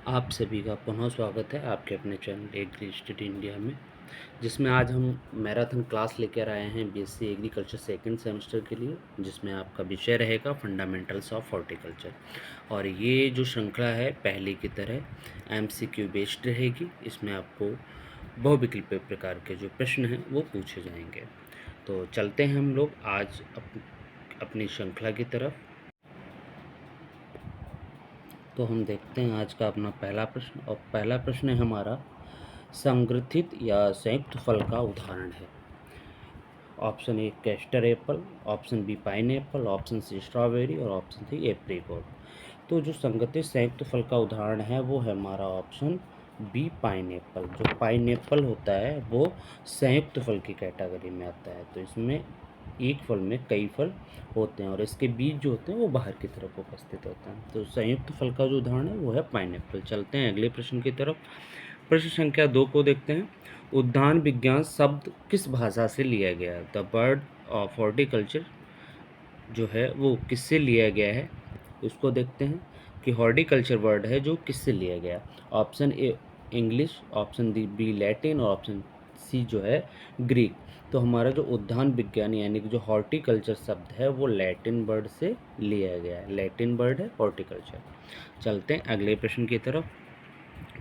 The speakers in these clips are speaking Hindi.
आप सभी का पुनः स्वागत है आपके अपने चैनल एग्री स्टडी इंडिया में, जिसमें आज हम मैराथन क्लास लेकर आए हैं बीएससी एग्रीकल्चर सेकंड सेमेस्टर के लिए, जिसमें आपका विषय रहेगा फंडामेंटल्स ऑफ हॉर्टिकल्चर। और ये जो श्रृंखला है पहले की तरह एमसीक्यू बेस्ड रहेगी। इसमें आपको बहुविकल्पीय प्रकार के जो प्रश्न हैं वो पूछे जाएंगे। तो चलते हैं हम लोग आज अपनी श्रृंखला की तरफ। तो हम देखते हैं आज का अपना पहला प्रश्न, और पहला प्रश्न है हमारा संग्रथित या संयुक्त फल का उदाहरण है। Option A custard apple, option B pineapple, option C strawberry और ऑप्शन सी एप्रिकॉट। तो जो संगठित संयुक्त फल का उदाहरण है वो है हमारा ऑप्शन बी पाइन एप्पल। जो पाइन एप्पल होता है वो संयुक्त फल की कैटेगरी में आता है। तो इसमें एक फल में कई फल होते हैं और इसके बीज जो होते हैं वो बाहर की तरफ उपस्थित होते हैं। तो संयुक्त फल का जो उदाहरण है वो है पाइन एप्पल। चलते हैं अगले प्रश्न की तरफ। प्रश्न संख्या 2 को देखते हैं। उद्यान विज्ञान शब्द किस भाषा से लिया गया है? द बर्ड ऑफ हॉर्टिकल्चर जो है वो किससे लिया गया है, उसको देखते हैं कि हॉर्टिकल्चर वर्ड है जो किससे लिया गया। Option A English, option B Latin और ऑप्शन सी जो है ग्रीक। तो हमारा जो उद्यान विज्ञान यानी कि जो हॉर्टिकल्चर शब्द है वो लैटिन वर्ड से लिया गया है। लैटिन वर्ड है हॉर्टिकल्चर। चलते हैं अगले प्रश्न की तरफ।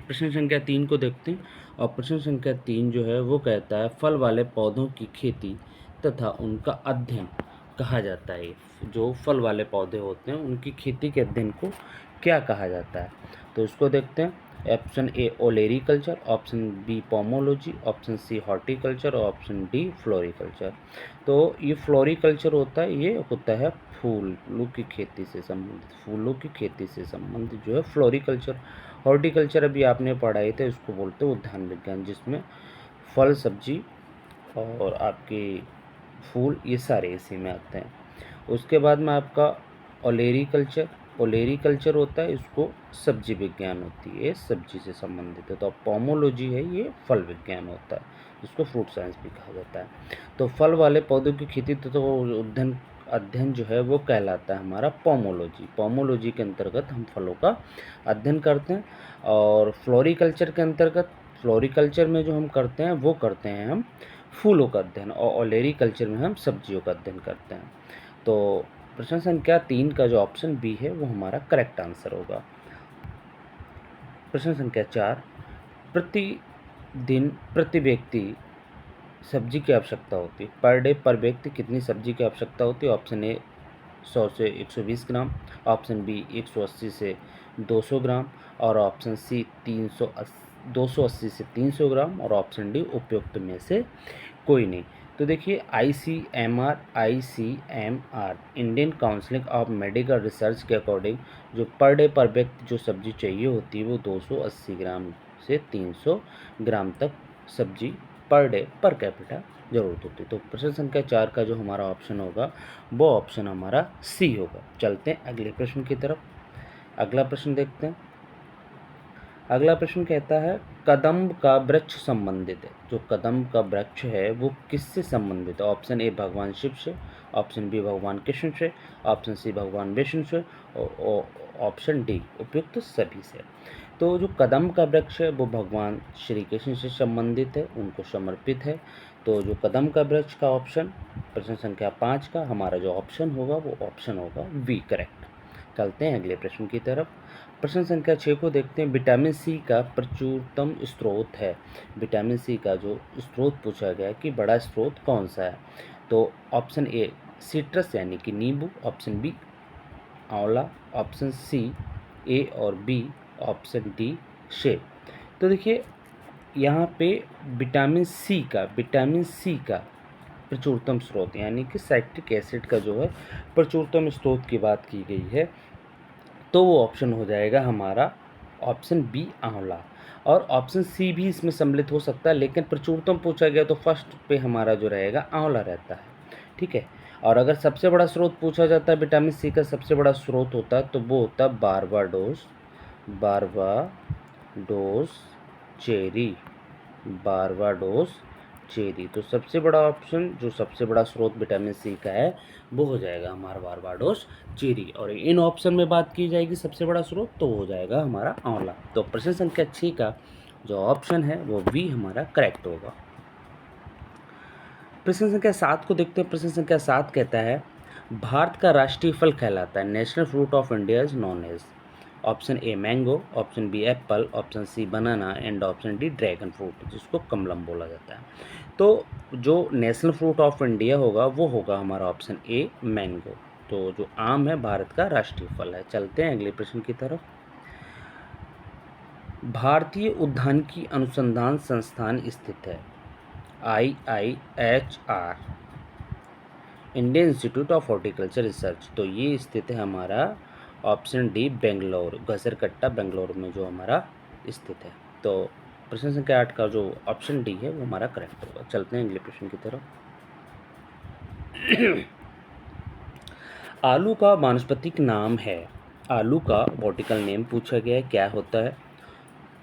प्रश्न संख्या 3 को देखते हैं। और प्रश्न संख्या 3 जो है वो कहता है फल वाले पौधों की खेती तथा उनका अध्ययन कहा जाता है। जो फल वाले पौधे होते हैं उनकी खेती के अध्ययन को क्या कहा जाता है? तो इसको देखते हैं। Option A olericulture, option B pomology, option C horticulture और ऑप्शन डी फ्लोरिकल्चर। तो ये फ्लोरिकल्चर होता है, ये होता है फूलों की खेती से संबंधित। फूलों की खेती से संबंधित जो है फ्लोरिकल्चर। हॉर्टिकल्चर अभी आपने पढ़ाई थे, इसको बोलते हैं उद्यान विज्ञान, जिसमें फल सब्जी और आपके फूल ये सारे इसी में आते हैं। उसके बाद में आपका ओलेरिकल्चर। ओलेरिकल्चर होता है, इसको सब्जी विज्ञान होती है, सब्जी से संबंधित है। तो पोमोलॉजी है, ये फल विज्ञान होता है, इसको फ्रूट साइंस भी कहा जाता है। तो फल वाले पौधों की खेती तो अध्ययन जो है वो कहलाता है हमारा पोमोलॉजी। पोमोलॉजी के अंतर्गत हम फलों का अध्ययन करते हैं। और फ्लोरिकल्चर के अंतर्गत, फ्लोरिकल्चर में जो हम करते हैं वो करते हैं हम फूलों का अध्ययन, और ओलेरिकल्चर में हम सब्जियों का अध्ययन करते हैं। तो प्रश्न संख्या 3 का जो ऑप्शन बी है वो हमारा करेक्ट आंसर होगा। प्रश्न संख्या 4, प्रतिदिन प्रति व्यक्ति सब्जी की आवश्यकता होती है। पर डे पर व्यक्ति कितनी सब्जी की आवश्यकता होती है? ऑप्शन ए 100 से 120 ग्राम, ऑप्शन बी 180 से 200 ग्राम और ऑप्शन सी 280 से 300 ग्राम और ऑप्शन डी उपयुक्त में से कोई नहीं। तो देखिए ICMR Indian council of medical research के अकॉर्डिंग जो पर डे पर व्यक्ति जो सब्जी चाहिए होती है वो 280 ग्राम से 300 ग्राम तक सब्जी पर डे पर कैपिटा जरूरत होती है। तो प्रश्न संख्या 4 का जो हमारा ऑप्शन होगा वो ऑप्शन हमारा सी होगा। चलते हैं अगले प्रश्न की तरफ। अगला प्रश्न देखते हैं। अगला प्रश्न कहता है कदम्ब का वृक्ष संबंधित है। जो कदम्ब का वृक्ष है वो किससे संबंधित है? ऑप्शन ए भगवान शिव से, ऑप्शन बी भगवान कृष्ण से, ऑप्शन सी भगवान विष्णु से और ऑप्शन डी उपयुक्त सभी से। तो जो कदम्ब का वृक्ष है वो भगवान श्री कृष्ण से संबंधित है, उनको समर्पित है। तो जो कदम्ब का वृक्ष का ऑप्शन प्रश्न संख्या 5 का हमारा जो ऑप्शन होगा वो ऑप्शन होगा वी करेक्ट। चलते हैं अगले प्रश्न की तरफ। प्रश्न संख्या 6 को देखते हैं। विटामिन सी का प्रचुरतम स्रोत है। विटामिन सी का जो स्रोत पूछा गया है कि बड़ा स्रोत कौन सा है? तो ऑप्शन ए सिट्रस यानी कि नींबू, ऑप्शन बी आंवला, ऑप्शन सी ए और बी, ऑप्शन डी सेब। तो देखिए यहाँ पे विटामिन सी का प्रचुरतम स्रोत यानी कि साइट्रिक एसिड का जो है प्रचुरतम स्रोत की बात की गई है, तो वो ऑप्शन हो जाएगा हमारा ऑप्शन बी आंवला। और ऑप्शन सी भी इसमें सम्मिलित हो सकता है, लेकिन प्रचुरतम पूछा गया तो फर्स्ट पे हमारा जो रहेगा आंवला रहता है। ठीक है। और अगर सबसे बड़ा स्रोत पूछा जाता है विटामिन सी का, सबसे बड़ा स्रोत होता है तो वो होता है बारबाडोस चेरी, बारबाडोस चेरी। तो सबसे बड़ा ऑप्शन, जो सबसे बड़ा स्रोत विटामिन सी का है, वो हो जाएगा हमारा बारबाडोस चेरी। और इन ऑप्शन में बात की जाएगी सबसे बड़ा स्रोत, तो हो जाएगा हमारा आंवला। तो प्रश्न संख्या 6 का जो ऑप्शन है वो बी हमारा करेक्ट होगा। प्रश्न संख्या 7 को देखते हैं। प्रश्न संख्या 7 कहता है भारत का राष्ट्रीय फल कहलाता है, national fruit of India is known as. Option A mango, option B apple, option C banana and option D dragon fruit, जिसको कमलम बोला जाता है। तो जो नेशनल फ्रूट ऑफ इंडिया होगा वो होगा हमारा ऑप्शन ए मैंगो। तो जो आम है भारत का राष्ट्रीय फल है। चलते हैं अगले प्रश्न की तरफ। भारतीय उद्यानिकी अनुसंधान संस्थान स्थित है, IIHR, Indian institute of horticulture research. तो ये स्थित है हमारा ऑप्शन डी बेंगलोर, घसरकट्टा बेंगलोर में जो हमारा स्थित है। तो प्रश्न संख्या 8 का जो ऑप्शन डी है वो हमारा करेक्ट होगा। चलते हैं अगले प्रश्न की तरफ। आलू का वानस्पतिक नाम है, आलू का बॉटिकल नेम पूछा गया है, क्या होता है?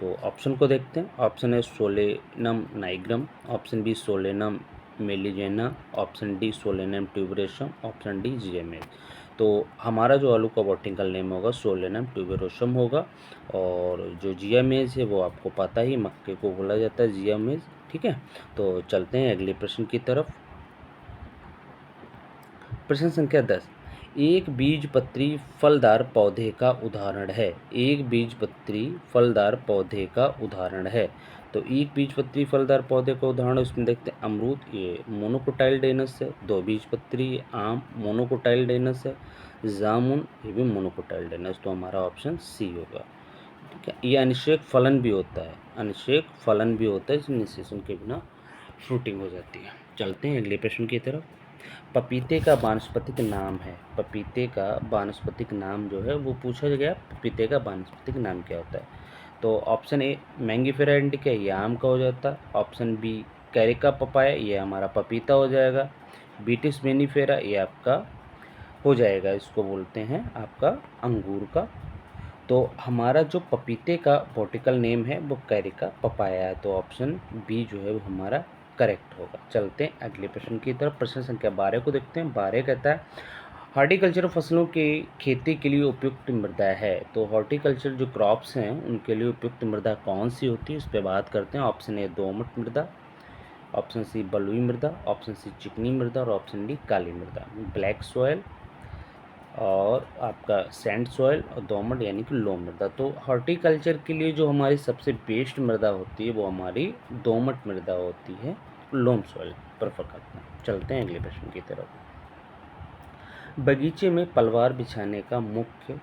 तो ऑप्शन को देखते हैं। ऑप्शन है solanum nigrum, option B solanum melongena, option D solanum tuberosum, option D zea mays. तो हमारा जो आलू का बॉटिकल नेम होगा सोलेनम ट्यूबरेशम होगा। और जो जियामेज है वो आपको पता ही, मक्के को बोला जाता है जियामेज। ठीक है, तो चलते हैं अगले प्रश्न की तरफ। प्रश्न संख्या 10, एक बीजपत्री फलदार पौधे का उदाहरण है, एक बीजपत्री फलदार पौधे का उदाहरण है। तो एक बीजपत्री फलदार पौधे का उदाहरण इसमें देखते हैं अमरूद, ये मोनोकोटाइलडेनस है। दो बीजपत्री आम मोनोकोटाइलडेनस है। जामुन, ये भी मोनोकोटाइलडेनस। तो हमारा ऑप्शन सी होगा। ठीक है, ये अनिषेक फलन भी होता है, अनिषेक फलन भी होता है, इसमें निषेचन के बिना फ्रूटिंग हो जाती है। चलते हैं अगले प्रश्न की तरफ। पपीते का वानस्पतिक नाम है, पपीते का वानस्पतिक नाम जो है वो पूछा गया, पपीते का वानस्पतिक नाम क्या होता है? तो ऑप्शन ए मैंगीफेरा इंडिका, ये आम का हो जाता है। ऑप्शन बी कैरिका पपाया, ये हमारा पपीता हो जाएगा। बीटिस मेनीफेरा, ये आपका हो जाएगा, इसको बोलते हैं आपका अंगूर का। तो हमारा जो पपीते का बॉटिकल नेम है वो कैरिका पपाया है। तो ऑप्शन बी जो है वो हमारा करेक्ट होगा। चलते हैं अगले प्रश्न की तरफ। प्रश्न संख्या 12 को देखते हैं। 12 कहता है हॉर्टिकल्चर फसलों की खेती के लिए उपयुक्त मृदा है। तो हॉर्टिकल्चर जो क्रॉप्स हैं उनके लिए उपयुक्त मृदा कौन सी होती है, इस पर बात करते हैं। ऑप्शन ए दोमट मृदा, ऑप्शन सी बलुई मृदा, ऑप्शन सी चिकनी मृदा और ऑप्शन डी काली मृदा। ब्लैक सॉयल और आपका सैंड सॉयल और दोमट यानी कि लोम मृदा। तो हॉर्टिकल्चर के लिए जो हमारी सबसे बेस्ट मृदा होती है वो हमारी दोमट मृदा होती है, लोम सॉयल प्रेफर करते हैं। चलते हैं अगले प्रश्न की तरफ। बगीचे में पलवार बिछाने का मुख्य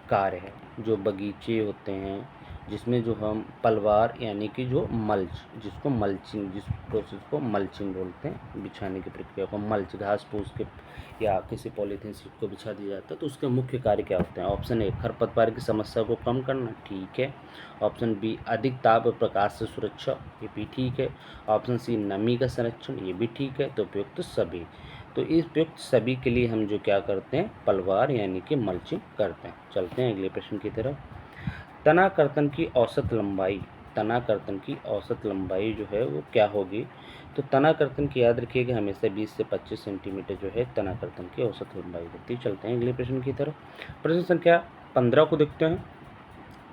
कार्य है, जो बगीचे होते हैं जिसमें जो हम पलवार यानी कि जो मल्च, जिसको मल्चिंग, जिस प्रोसेस को मल्चिंग बोलते हैं, बिछाने की प्रक्रिया को मल्च, घास फूस के या किसी पॉलीथीन शीट को बिछा दिया जाता है। तो उसके मुख्य कार्य क्या होते हैं? ऑप्शन ए खरपतवार की समस्या को कम करना, ठीक है। ऑप्शन बी अधिक ताप और प्रकाश से सुरक्षा, ये भी ठीक है। ऑप्शन सी नमी का संरक्षण, ये भी ठीक है। तो उपयुक्त सभी। तो इस उपयुक्त सभी के लिए हम जो क्या करते हैं, पलवार यानी कि मल्चिंग करते हैं। चलते हैं अगले प्रश्न की तरफ। तना कर्तन की औसत लंबाई, तना कर्तन की औसत लंबाई जो है वो क्या होगी? तो तना कर्तन की याद रखिएगा हमेशा 20 से 25 सेंटीमीटर जो है तना कर्तन की औसत लंबाई होती है। चलते हैं अगले प्रश्न की तरफ। प्रश्न संख्या 15 को देखते हैं।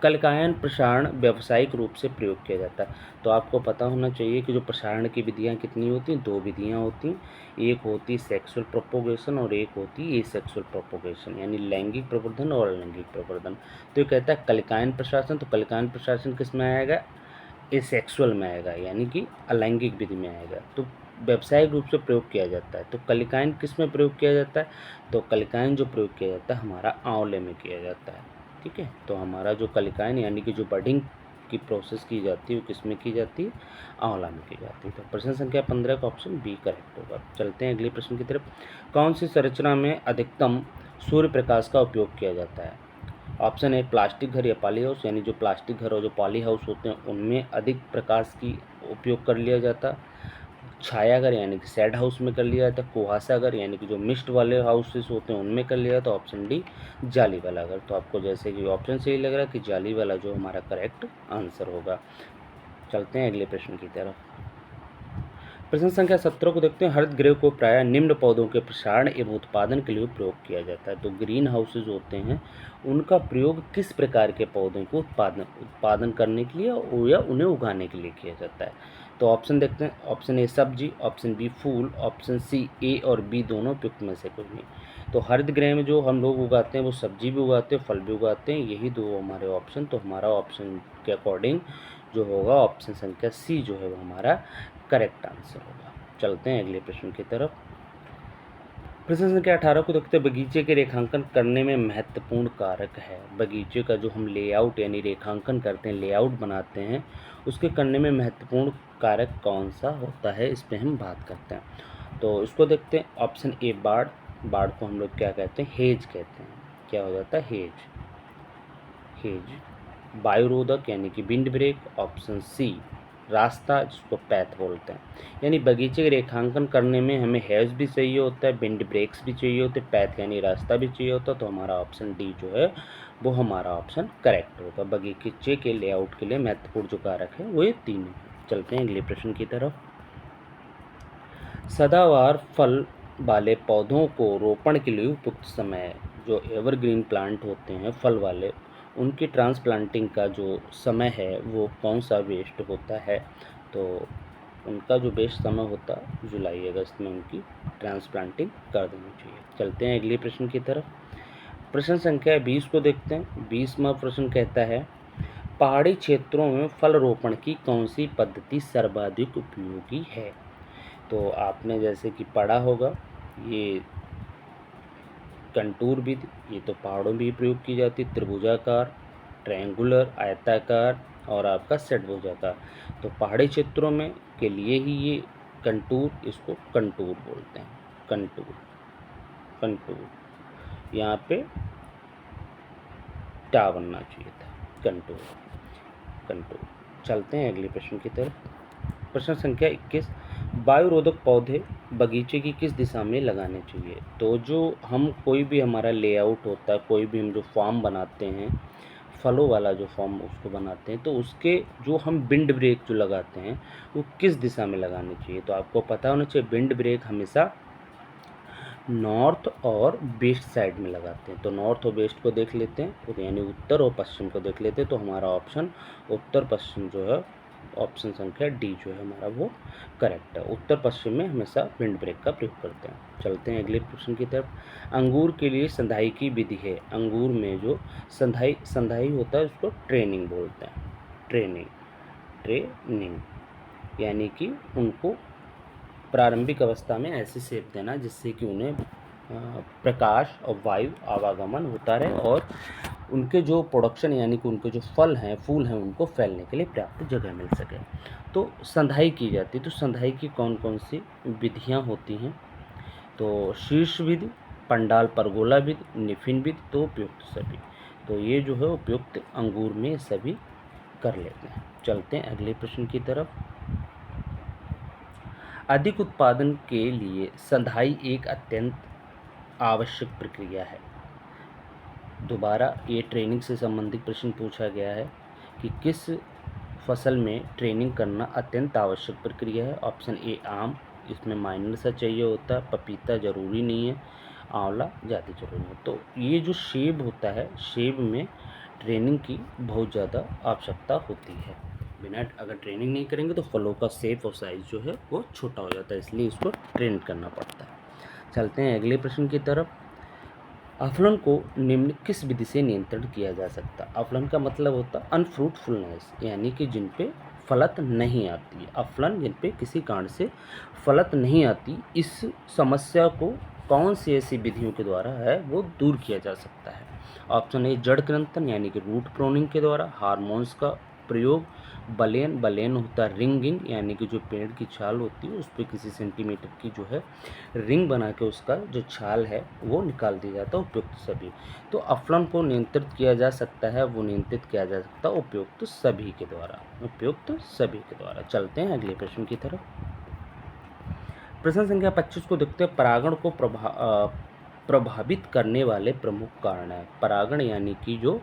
कलकायन प्रसारण व्यावसायिक रूप से प्रयोग किया जाता है। तो आपको पता होना चाहिए कि जो प्रसारण की विधियां कितनी होती हैं, दो विधियां होती हैं। एक होती है सेक्सुअल प्रोपोगेशन और एक होती है एसेक्सुअल प्रोपोगेशन, यानी लैंगिक प्रवर्धन और अलैंगिक प्रवर्धन। तो ये कहता है कलकायन प्रशासन, तो कलकायन प्रशासन किस में आएगा? एसेक्सुअल में आएगा, यानी कि अलैंगिक विधि में आएगा। तो व्यावसायिक रूप से प्रयोग किया जाता है। तो कलिकायन किस में प्रयोग किया जाता है? तो कलिकायन जो प्रयोग किया जाता है हमारा आंवले में किया जाता है। ठीक है, तो हमारा जो कलिकायन यानी कि जो बडिंग की प्रोसेस की जाती है वो किस में की जाती है? आंवला में की जाती है। तो प्रश्न संख्या 15 का ऑप्शन बी करेक्ट होगा। चलते हैं अगले प्रश्न की तरफ। कौन सी संरचना में अधिकतम सूर्य प्रकाश का उपयोग किया जाता है? ऑप्शन ए प्लास्टिक घर या पॉली हाउस, यानी जो प्लास्टिक घर और जो पॉली हाउस होते हैं उनमें अधिक प्रकाश की उपयोग कर लिया जाता। छायाघर यानी कि शेड हाउस में कर लिया जाता। कुहासा घर यानी कि जो मिस्ट वाले हाउसेस होते हैं उनमें कर लिया जाता। ऑप्शन डी जाली वाला घर। तो आपको जैसे कि ऑप्शन से ही लग रहा है कि जाली वाला जो हमारा करेक्ट आंसर होगा। चलते हैं अगले प्रश्न की तरफ। प्रश्न संख्या 17 को देखते हैं। हरितगृह को प्रायः निम्न पौधों के प्रसारण एवं उत्पादन के लिए प्रयोग किया जाता है। तो ग्रीन हाउसेज होते हैं, उनका प्रयोग किस प्रकार के पौधों को उत्पादन करने के लिए या उन्हें उगाने के लिए किया जाता है। तो ऑप्शन देखते हैं। ऑप्शन ए सब्जी, option B full, option C ए और बी दोनों उपयुक्त में से कोई नहीं। तो हरितगृह में जो हम लोग उगाते हैं वो सब्जी भी उगाते हैं, फल भी उगाते हैं, यही दो हमारे ऑप्शन। तो हमारा ऑप्शन के अकॉर्डिंग जो होगा ऑप्शन संख्या सी जो है वो हमारा करेक्ट आंसर होगा। चलते हैं अगले प्रश्न की तरफ। प्रश्न संख्या 18 को देखते हैं। बगीचे के रेखांकन करने में महत्वपूर्ण कारक है। बगीचे का जो हम लेआउट यानी रेखांकन करते हैं, लेआउट बनाते हैं, उसके करने में महत्वपूर्ण कारक कौन सा होता है, इस पर हम बात करते हैं। तो इसको देखते हैं। ऑप्शन ए बाड़, बाड़ को हम लोग क्या कहते हैं, हेज कहते हैं। क्या हो जाता है, हेज। हेज वायुरोधक यानी कि विंड ब्रेक। ऑप्शन सी रास्ता, जिसको पैथ बोलते हैं। यानी बगीचे के रेखांकन करने में हमें हेज भी चाहिए होता है, विंड ब्रेक्स भी चाहिए होते हैं, पैथ यानी रास्ता भी चाहिए होता है। तो हमारा ऑप्शन डी जो है वो हमारा ऑप्शन करेक्ट होगा। बगीचे के लेआउट के लिए महत्वपूर्ण जो कारक है वो ये तीनों। चलते हैं अगले प्रश्न की तरफ। सदाबहार फल वाले पौधों को रोपण के लिए उपयुक्त समय, जो एवरग्रीन प्लांट होते हैं फल वाले, उनकी ट्रांसप्लांटिंग का जो समय है वो कौन सा बेस्ट होता है। तो उनका जो बेस्ट समय होता है जुलाई अगस्त में उनकी ट्रांसप्लांटिंग कर देनी चाहिए। चलते हैं अगले प्रश्न की तरफ। प्रश्न संख्या 20 को देखते हैं। 20वां प्रश्न कहता है, पहाड़ी क्षेत्रों में फल रोपण की कौन सी पद्धति सर्वाधिक उपयोगी है। तो आपने जैसे कि पढ़ा होगा, ये कंटूर विधि, ये तो पहाड़ों में भी प्रयोग की जाती है। त्रिभुजाकार, ट्रायंगुलर, आयताकार और आपका षटभुजाकार। तो पहाड़ी क्षेत्रों में के लिए ही ये कंटूर, इसको कंटूर बोलते हैं। कंटूर, कंटूर यहाँ पे टा बनना चाहिए था, कंटूर, कंटूर। चलते हैं अगले प्रश्न की तरफ। प्रश्न संख्या 21, वायुरोधक पौधे बगीचे की किस दिशा में लगाने चाहिए। तो जो हम कोई भी हमारा लेआउट होता है, कोई भी हम जो फॉर्म बनाते हैं, फलों वाला जो फॉर्म उसको बनाते हैं, तो उसके जो हम विंड ब्रेक जो लगाते हैं वो किस दिशा में लगाने चाहिए। तो आपको पता होना चाहिए विंड ब्रेक हमेशा नॉर्थ और वेस्ट साइड में लगाते हैं। तो नॉर्थ और वेस्ट को देख लेते हैं, यानी उत्तर और पश्चिम को देख लेते हैं। तो हमारा ऑप्शन उत्तर पश्चिम जो है, ऑप्शन संख्या डी जो है हमारा वो करेक्ट है। उत्तर पश्चिम में हमेशा विंड ब्रेक का प्रयोग करते हैं। चलते हैं अगले प्रश्न की तरफ। अंगूर के लिए संधाई की विधि है। अंगूर में जो संधाई होता है उसको ट्रेनिंग बोलते हैं। ट्रेनिंग यानी कि उनको प्रारंभिक अवस्था में ऐसे सेप देना जिससे कि उन्हें प्रकाश और वायु आवागमन होता रहे और उनके जो प्रोडक्शन यानी कि उनके जो फल हैं, फूल हैं, उनको फैलने के लिए पर्याप्त जगह मिल सके। तो संधाई की जाती है। तो संधाई की कौन कौन सी विधियां होती हैं। तो शीर्ष विधि, पंडाल परगोला विधि, निफिन विधि, तो उपयुक्त सभी। तो ये जो है उपयुक्त अंगूर में सभी कर लेते हैं। चलते हैं अगले प्रश्न की तरफ। अधिक उत्पादन के लिए संधाई एक अत्यंत आवश्यक प्रक्रिया है। दोबारा ये ट्रेनिंग से संबंधित प्रश्न पूछा गया है कि किस फसल में ट्रेनिंग करना अत्यंत आवश्यक प्रक्रिया है। ऑप्शन ए आम, इसमें माइनर सा चाहिए होता है, पपीता जरूरी नहीं है, आंवला ज़्यादा जरूरी है। तो ये जो सेब होता है, सेब में ट्रेनिंग की बहुत ज़्यादा आवश्यकता होती है। बिना अगर ट्रेनिंग नहीं करेंगे तो फलों का शेप और साइज़ जो है वो छोटा हो जाता है, इसलिए इसको ट्रेन करना पड़ता है। चलते हैं अगले प्रश्न की तरफ। अफलन को निम्न किस विधि से नियंत्रण किया जा सकता है। अफलन का मतलब होता है अनफ्रूटफुलनेस, यानी कि जिन पे फलत नहीं आती है। अफलन जिन पे किसी कारण से फलत नहीं आती, इस समस्या को कौन सी ऐसी विधियों के द्वारा है वो दूर किया जा सकता है। ऑप्शन ए जड़ कृंतन यानी कि रूट प्रोनिंग के द्वारा, हार्मोन्स का प्रयोग, बलेन होता है रिंगिंग यानी कि जो पेड़ की छाल होती है उस पर किसी सेंटीमीटर की जो है रिंग बना के उसका जो छाल है वो निकाल दिया जाता है। उपयुक्त सभी। तो अफलन को नियंत्रित किया जा सकता है, वो नियंत्रित किया जा सकता है उपयुक्त सभी के द्वारा, उपयुक्त सभी के द्वारा। चलते हैं अगले प्रश्न की तरफ। प्रश्न संख्या 25 को देखते हैं। परागण को प्रभावित करने वाले प्रमुख कारण है। परागण यानी कि जो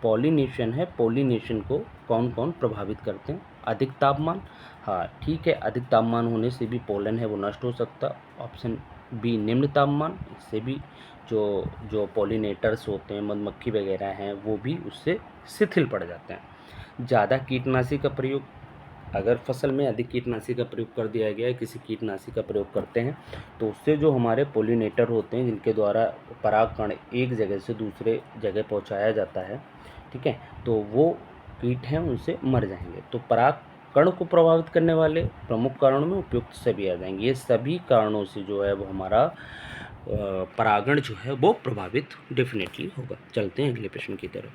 पॉलिनेशन है, पॉलिनेशन को कौन कौन प्रभावित करते हैं। अधिक तापमान, हाँ ठीक है, अधिक तापमान होने से भी पोलन है वो नष्ट हो सकता। ऑप्शन बी निम्न तापमान, इससे भी जो जो पॉलिनेटर्स होते हैं, मधुमक्खी वगैरह हैं, वो भी उससे शिथिल पड़ जाते हैं। ज़्यादा कीटनाशी का प्रयोग, अगर फसल में अधिक कीटनाशी का प्रयोग कर दिया गया है, किसी कीटनाशी का प्रयोग करते हैं, तो उससे जो हमारे पोलिनेटर होते हैं, जिनके द्वारा परागकण एक जगह से दूसरे जगह पहुंचाया जाता है, ठीक है, तो वो कीट हैं उनसे मर जाएंगे। तो परागकण को प्रभावित करने वाले प्रमुख कारणों में उपयुक्त सभी आ जाएंगे। ये सभी कारणों से जो है वो हमारा परागण जो है वो प्रभावित डेफिनेटली होगा। चलते हैं अगले प्रश्न की तरफ।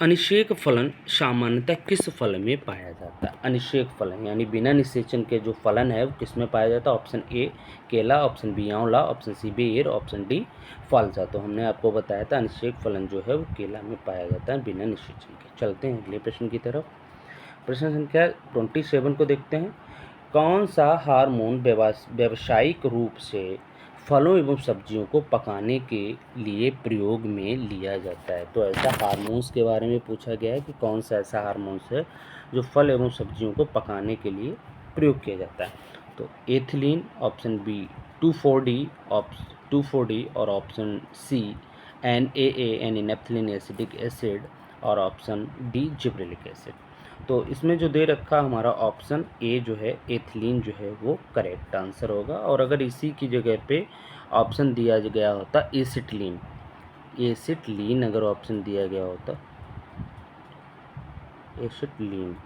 अनिषेक फलन सामान्यतः किस फल में पाया जाता है? अनिषेक फलन यानी बिना निषेचन के जो फलन है वो किस में पाया जाता है? ऑप्शन ए केला, ऑप्शन बी आंवला, ऑप्शन सी बेर, ऑप्शन डी फालसा। तो हमने आपको बताया था अनिषेक फलन जो है वो केला में पाया जाता है बिना निषेचन के। चलते हैं अगले प्रश्न की तरफ। प्रश्न संख्या 27 को देखते हैं। कौन सा हार्मोन व्यावसायिक रूप से फलों एवं सब्जियों को पकाने के लिए प्रयोग में लिया जाता है? तो ऐसा हार्मोन्स के बारे में पूछा गया है कि कौन सा ऐसा हार्मोन्स है जो फल एवं सब्जियों को पकाने के लिए प्रयोग किया जाता है? तो एथिलीन, ऑप्शन बी 2,4-D और ऑप्शन सी NAA यानी नेप्थलीन एसिडिक एसिड और ऑप्शन डी जिब्रेलिक एसिड। तो इसमें जो दे रखा हमारा ऑप्शन ए जो है एथिलीन जो है वो करेक्ट आंसर होगा। और अगर इसी की जगह पे ऑप्शन दिया गया होता एसिटिलीन, एसिटिलीन अगर ऑप्शन दिया गया होता एसिटिलीन,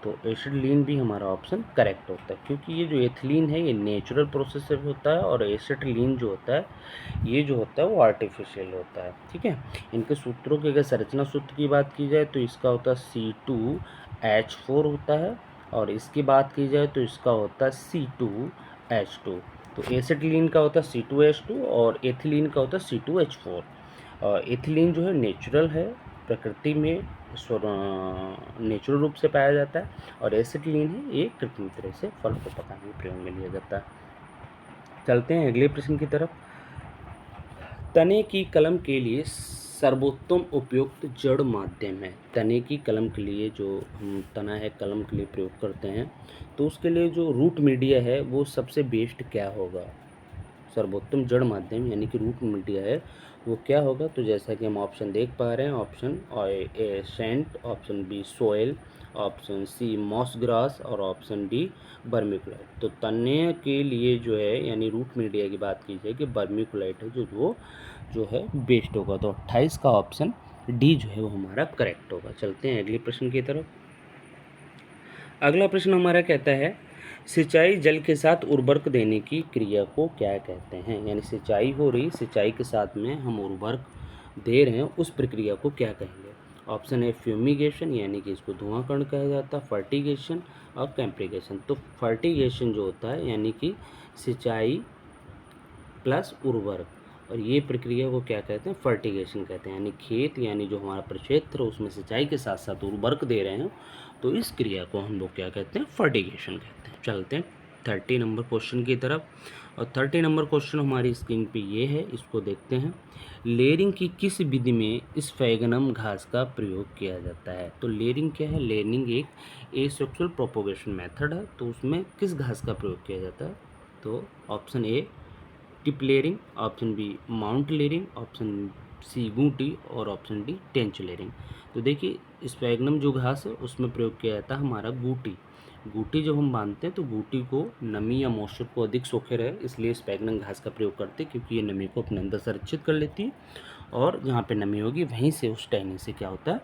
तो एसिटिलीन भी हमारा ऑप्शन करेक्ट होता है, क्योंकि ये जो एथिलीन है ये नेचुरल प्रोसेस से होता है और एसिटिलीन जो होता है ये जो होता है वो आर्टिफिशियल होता है। ठीक है, इनके सूत्रों की अगर संरचना सूत्र की बात की जाए तो इसका होता है C2H4 होता है, और इसकी बात की जाए तो इसका होता है C2H2। तो एसिटिलीन का होता है C2H2 और एथिलीन का होता है C2H4। एथिलीन जो है नेचुरल है, प्रकृति में नेचुरल रूप से पाया जाता है, और एसिटिलीन है ये कृत्रिम तरह से फल को पकाने में प्रयोग में लिया जाता है। चलते हैं अगले प्रश्न की तरफ। तने की कलम के लिए सर्वोत्तम उपयुक्त जड़ माध्यम है। तने की कलम के लिए जो हम तना है कलम के लिए प्रयोग करते हैं, तो उसके लिए जो रूट मीडिया है वो सबसे बेस्ट क्या होगा? सर्वोत्तम जड़ माध्यम यानी कि रूट मीडिया है वो क्या होगा? तो जैसा कि हम ऑप्शन देख पा रहे हैं, option A sand, option B soil, option C moss grass और ऑप्शन डी बर्मिकुलाइट। तो तने के लिए जो है यानी रूट मीडिया की बात की जाए कि बर्मिकुलाइट है जो वो जो है बेस्ट होगा। तो 28 का ऑप्शन डी जो है वो हमारा करेक्ट होगा। चलते हैं अगले प्रश्न की तरफ। अगला प्रश्न हमारा कहता है सिंचाई जल के साथ उर्वरक देने की क्रिया को क्या कहते हैं? यानी सिंचाई हो रही, सिंचाई के साथ में हम उर्वरक दे रहे हैं, उस प्रक्रिया को क्या कहेंगे? ऑप्शन ए फ्यूमिगेशन यानी कि इसको धुआंकरण कहा जाता है, फर्टिगेशन और कैंप्रिगेशन। तो फर्टिगेशन जो होता है यानी कि सिंचाई प्लस उर्वरक, और ये प्रक्रिया को क्या कहते हैं? फर्टिगेशन कहते हैं। यानी खेत यानी जो हमारा प्रक्षेत्र है उसमें सिंचाई के साथ साथ उर्वरक दे रहे हैं, तो इस क्रिया को हम लोग क्या कहते हैं? फर्टिगेशन कहते हैं। चलते हैं 30 नंबर क्वेश्चन की तरफ, और 30 नंबर क्वेश्चन हमारी स्क्रीन पे ये है, इसको देखते हैं। लेयरिंग की किस विधि में स्फैगनम घास का प्रयोग किया जाता है? तो लेयरिंग क्या है? लेयरिंग एक एसेक्सुअल प्रोपोगेशन मेथड है, तो उसमें किस घास का प्रयोग किया जाता है? तो option A tip layering, option B mount layering, option C गूटी और ऑप्शन डी टेंच लेयरिंग। तो देखिए स्पैगनम जो घास है उसमें प्रयोग किया जाता है हमारा गूटी। गूटी जब हम बांधते हैं तो गूटी को नमी या मॉइस्चर को अधिक सोखे रहे, इसलिए स्पैगनम घास का प्रयोग करते हैं, क्योंकि ये नमी को अपने अंदर संरक्षित कर लेती है, और जहाँ पे नमी होगी वहीं से उस टहनी से क्या होता है?